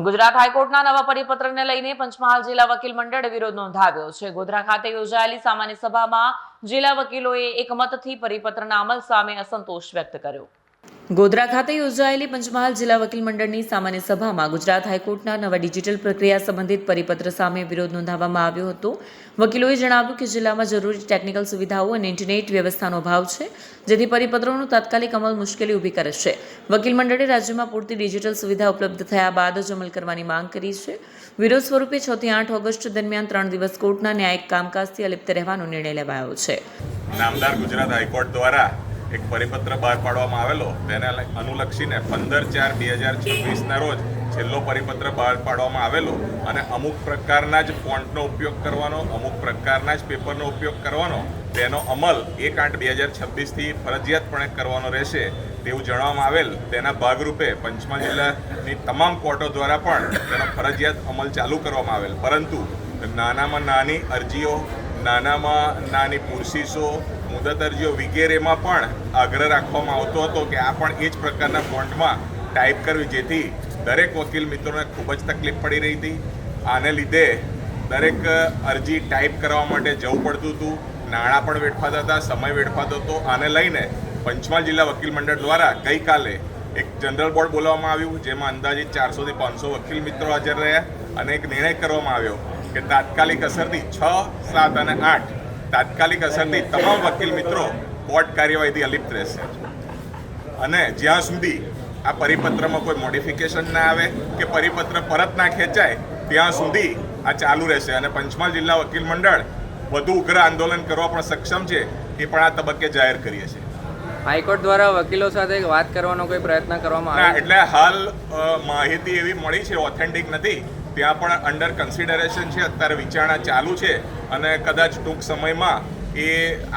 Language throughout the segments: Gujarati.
ગુજરાત હાઈકોર્ટના નવા પરિપત્રને લઈને પંચમહાલ જિલ્લા વકીલ મંડળે વિરોધ નોંધાવ્યો છે. ગોધરા ખાતે યોજાયેલી સામાન્ય સભામાં જિલ્લા વકીલોએ એકમતથી પરિપત્રના અમલ સામે અસંતોષ વ્યક્ત કર્યો. ગોધરા ખાતે યોજાયેલી પંચમહાલ જિલ્લા વકીલ મંડળની સામાન્ય સભામાં ગુજરાત હાઈકોર્ટના નવા ડિજિટલ પ્રક્રિયા સંબંધિત પરિપત્ર સામે વિરોધ નોંધાવવામાં આવ્યો હતો. વકીલોએ જણાવ્યું કે જિલ્લામાં જરૂરી ટેકનિકલ સુવિધાઓ અને ઇન્ટરનેટ વ્યવસ્થાનો અભાવ છે, જેથી પરિપત્રોનો તાત્કાલિક અમલ મુશ્કેલી ઊભી કરે છે. વકીલ મંડળે રાજ્યમાં પૂરતી ડિજિટલ સુવિધા ઉપલબ્ધ થયા બાદ જ અમલ કરવાની માંગ કરી છે. વિરોધ સ્વરૂપે 6 થી 8 ઓગસ્ટ દરમિયાન 3 દિવસ કોર્ટના ન્યાયિક કામકાજથી અલિપ્ત રહેવાનો નિર્ણય લેવાયો છે. નામદાર ગુજરાત હાઈકોર્ટ દ્વારા એક પરિપત્ર બહાર પાડવામાં આવેલો, તેને અનુલક્ષીને 15/4/2026ના રોજ છેલ્લો પરિપત્ર બહાર પાડવામાં આવેલો અને અમુક પ્રકારના જ ફોન્ટનો ઉપયોગ કરવાનો, અમુક પ્રકારના જ પેપરનો ઉપયોગ કરવાનો, તેનો અમલ 1/8/2026થી ફરજિયાતપણે કરવાનો રહેશે તેવું જણાવવામાં આવેલ. તેના ભાગરૂપે પંચમહાલ જિલ્લાની તમામ કોર્ટો દ્વારા પણ તેનો ફરજિયાત અમલ ચાલુ કરવામાં આવેલ. પરંતુ નાનામાં નાની અરજીઓ, નાનામાં નાની પુરસીસો, મુદત અરજીઓ વગેરેમાં પણ આગ્રહ રાખવામાં આવતો હતો કે આ પણ એ જ પ્રકારના ફોન્ટમાં ટાઈપ કરવી, જેથી દરેક વકીલ મિત્રોને ખૂબ જ તકલીફ પડી રહી હતી. આને લીધે દરેક અરજી ટાઈપ કરવા માટે જવું પડતું હતું, નાણાં પણ વેડફાતા હતા, સમય વેડફાતો હતો. આને લઈને પંચમહાલ જિલ્લા વકીલ મંડળ દ્વારા ગઈકાલે એક જનરલ બોર્ડ બોલાવવામાં આવ્યું, જેમાં અંદાજિત 400 થી 500 વકીલ મિત્રો હાજર રહ્યા અને એક નિર્ણય કરવામાં આવ્યો કે તાત્કાલિક અસરથી 6, 7 અને 8 તાત્કાલિક અસરથી તમામ વકીલ મિત્રો કોર્ટ કાર્યવાહીથી અલિપ્ત રહેશે અને જ્યાં સુધી આ પરિપત્રમાં કોઈ મોડિફિકેશન ના આવે કે પરિપત્ર પરત ના ખેંચાય ત્યાં સુધી આ ચાલુ રહેશે અને પંચમહાલ જિલ્લા વકીલ મંડળ વધુ ઉગ્ર આંદોલન કરવા પણ સક્ષમ છે, એ પણ આ તબક્કે જાહેર કરીએ છીએ. હાઈકોર્ટ દ્વારા વકીલો સાથે વાત કરવાનો કોઈ પ્રયત્ન કરવામાં આવે? એટલે હાલ માહિતી એવી મળી છે, ઓથેન્ટિક નથી. ત્યાં પણ અંડર કન્સિડરેશન છે, અત્યારે વિચારણા ચાલુ છે અને કદાચ ટૂંક સમયમાં એ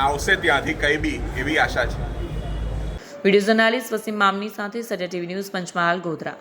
આવશે ત્યાંથી કંઈ બી, એવી આશા છે. વિડીયો જર્નાલિસ્ટ વસીમ મામની સાથે સત્ય ટીવી ન્યૂઝ, પંચમહાલ, ગોધરા.